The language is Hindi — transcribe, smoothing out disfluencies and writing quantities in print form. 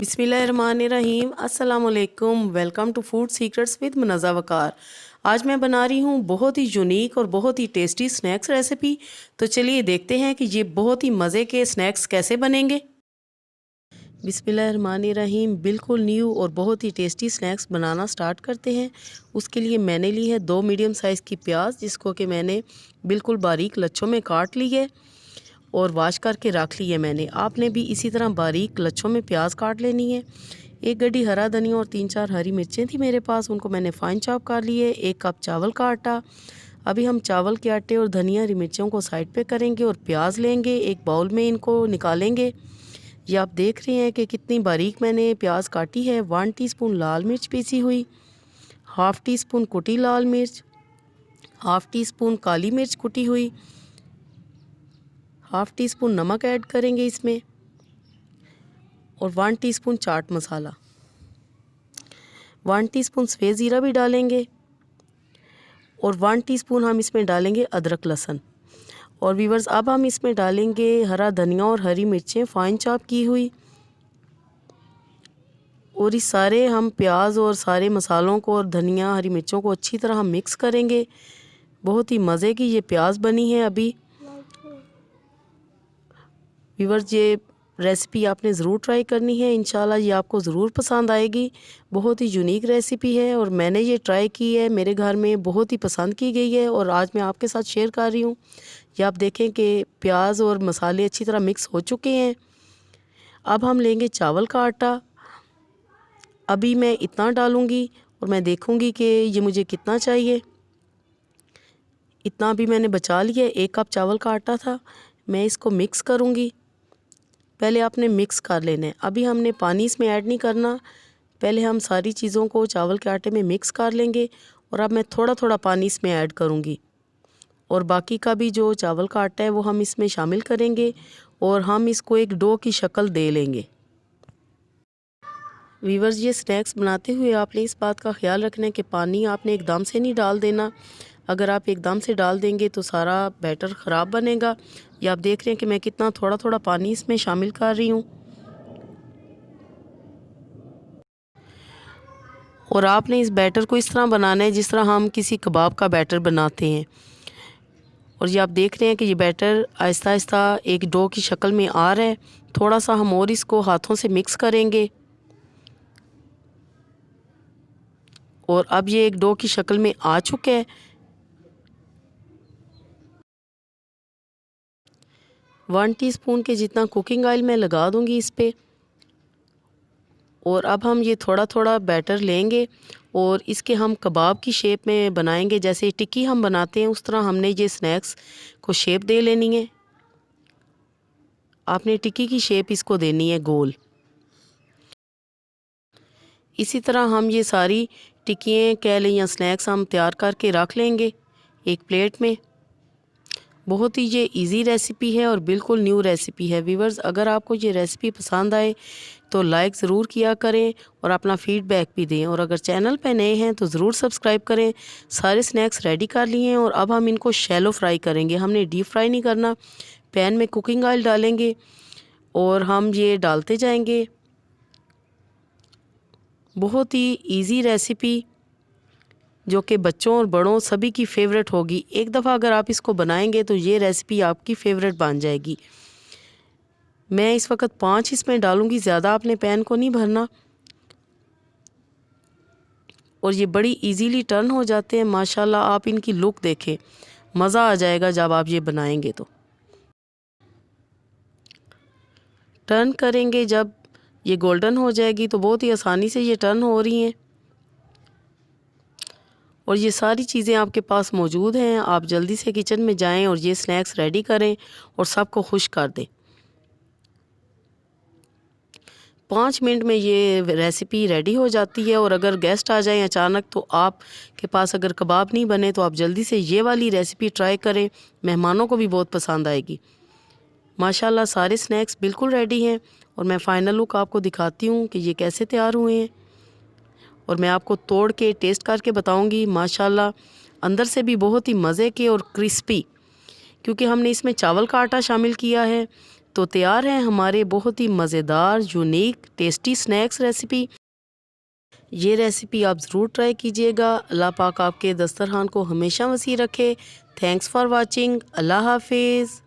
बिस्मिल्लाहिर्रहमानिर्रहीम अस्सलाम वालेकुम। Welcome to food secrets with Munazza Waqar. आज मैं बना रही हूँ बहुत ही यूनिक और बहुत ही टेस्टी स्नैक्स रेसिपी। तो चलिए देखते हैं कि ये बहुत ही मज़े के स्नैक्स कैसे बनेंगे। बिस्मिल्लाहिर्रहमानिर्रहीम। बिल्कुल न्यू और बहुत ही टेस्टी स्नैक्स बनाना स्टार्ट करते हैं। उसके लिए मैंने ली है 2 मीडियम साइज़ की प्याज, जिसको कि मैंने बिल्कुल बारीक लच्छों में काट ली है और वॉश करके रख ली है मैंने। आपने भी इसी तरह बारीक लच्छों में प्याज काट लेनी है। एक गड्डी हरा धनिया और 3-4 हरी मिर्चें थी मेरे पास, उनको मैंने फ़ाइन चॉप कर लिए। 1 कप चावल का आटा। अभी हम चावल के आटे और धनिया हरी मिर्चों को साइड पे करेंगे और प्याज लेंगे, एक बाउल में इनको निकालेंगे। ये आप देख रहे हैं कि कितनी बारीक मैंने प्याज काटी है। 1 टीस्पून लाल मिर्च पीसी हुई, हाफ़ टी स्पून कुटी लाल मिर्च, हाफ़ टी स्पून काली मिर्च कुटी हुई, हाफ़ टी स्पून नमक ऐड करेंगे इसमें और 1 टीस्पून चाट मसाला, 1 टीस्पून सफ़ेद ज़ीरा भी डालेंगे और 1 टीस्पून हम इसमें डालेंगे अदरक लहसुन। और व्यूअर्स, अब हम इसमें डालेंगे हरा धनिया और हरी मिर्चें फ़ाइन चॉप की हुई। और इस सारे हम प्याज और सारे मसालों को और धनिया हरी मिर्चों को अच्छी तरह हम मिक्स करेंगे। बहुत ही मज़े की ये प्याज बनी है। अभी व्यूअर्स, ये रेसिपी आपने ज़रूर ट्राई करनी है, इंशाल्लाह ये आपको ज़रूर पसंद आएगी। बहुत ही यूनिक रेसिपी है और मैंने ये ट्राई की है, मेरे घर में बहुत ही पसंद की गई है और आज मैं आपके साथ शेयर कर रही हूँ। ये आप देखें कि प्याज और मसाले अच्छी तरह मिक्स हो चुके हैं। अब हम लेंगे चावल का आटा। अभी मैं इतना डालूँगी और मैं देखूँगी कि ये मुझे कितना चाहिए। इतना भी मैंने बचा लिया, 1 कप चावल का आटा था। मैं इसको मिक्स करूँगी। पहले आपने मिक्स कर लेना है, अभी हमने पानी इसमें ऐड नहीं करना। पहले हम सारी चीज़ों को चावल के आटे में मिक्स कर लेंगे और अब मैं थोड़ा थोड़ा पानी इसमें ऐड करूँगी और बाकी का भी जो चावल का आटा है वो हम इसमें शामिल करेंगे और हम इसको एक डो की शक्ल दे लेंगे। वीवर्स, ये स्नैक्स बनाते हुए आपने इस बात का ख्याल रखना है कि पानी आपने एकदम से नहीं डाल देना। अगर आप एकदम से डाल देंगे तो सारा बैटर ख़राब बनेगा। ये आप देख रहे हैं कि मैं कितना थोड़ा थोड़ा पानी इसमें शामिल कर रही हूँ। और आपने इस बैटर को इस तरह बनाना है जिस तरह हम किसी कबाब का बैटर बनाते हैं। और ये आप देख रहे हैं कि ये बैटर आहिस्ता आहिस्ता एक डो की शक्ल में आ रहा है। थोड़ा सा हम और इसको हाथों से मिक्स करेंगे और अब ये एक डो की शक्ल में आ चुका है। 1 टीस्पून के जितना कुकिंग ऑयल मैं लगा दूंगी इस पे। और अब हम ये थोड़ा थोड़ा बैटर लेंगे और इसके हम कबाब की शेप में बनाएंगे। जैसे टिक्की हम बनाते हैं उस तरह हमने ये स्नैक्स को शेप दे लेनी है। आपने टिक्की की शेप इसको देनी है गोल। इसी तरह हम ये सारी टिक्कियाँ कह लें या स्नैक्स हम तैयार करके रख लेंगे एक प्लेट में। बहुत ही ये इजी रेसिपी है और बिल्कुल न्यू रेसिपी है। व्यूअर्स, अगर आपको ये रेसिपी पसंद आए तो लाइक ज़रूर किया करें और अपना फीडबैक भी दें। और अगर चैनल पे नए हैं तो ज़रूर सब्सक्राइब करें। सारे स्नैक्स रेडी कर लिए हैं और अब हम इनको शैलो फ्राई करेंगे। हमने डीप फ्राई नहीं करना। पैन में कुकिंग ऑयल डालेंगे और हम ये डालते जाएंगे। बहुत ही ईजी रेसिपी जो कि बच्चों और बड़ों सभी की फेवरेट होगी। एक दफ़ा अगर आप इसको बनाएंगे तो ये रेसिपी आपकी फेवरेट बन जाएगी। मैं इस वक्त 5 इसमें डालूंगी, ज़्यादा आपने पैन को नहीं भरना। और ये बड़ी इजीली टर्न हो जाते हैं माशाल्लाह। आप इनकी लुक देखें, मज़ा आ जाएगा जब आप ये बनाएंगे। तो टर्न करेंगे, जब ये गोल्डन हो जाएगी तो बहुत ही आसानी से ये टर्न हो रही हैं और ये सारी चीज़ें आपके पास मौजूद हैं। आप जल्दी से किचन में जाएं और ये स्नैक्स रेडी करें और सबको खुश कर दें। 5 मिनट में ये रेसिपी रेडी हो जाती है। और अगर गेस्ट आ जाएं अचानक तो आपके पास अगर कबाब नहीं बने तो आप जल्दी से ये वाली रेसिपी ट्राई करें, मेहमानों को भी बहुत पसंद आएगी। माशाल्लाह सारे स्नैक्स बिल्कुल रेडी हैं और मैं फ़ाइनल लुक आपको दिखाती हूँ कि ये कैसे तैयार हुए हैं। और मैं आपको तोड़ के टेस्ट करके बताऊँगी। माशाल्लाह अंदर से भी बहुत ही मज़े के और क्रिस्पी क्योंकि हमने इसमें चावल का आटा शामिल किया है। तो तैयार है हमारे बहुत ही मज़ेदार, यूनिक, टेस्टी स्नैक्स रेसिपी। ये रेसिपी आप ज़रूर ट्राई कीजिएगा। अल्लाह पाक आपके दस्तरखान को हमेशा वसी रखे। Thanks for watching. अल्लाह हाफिज़।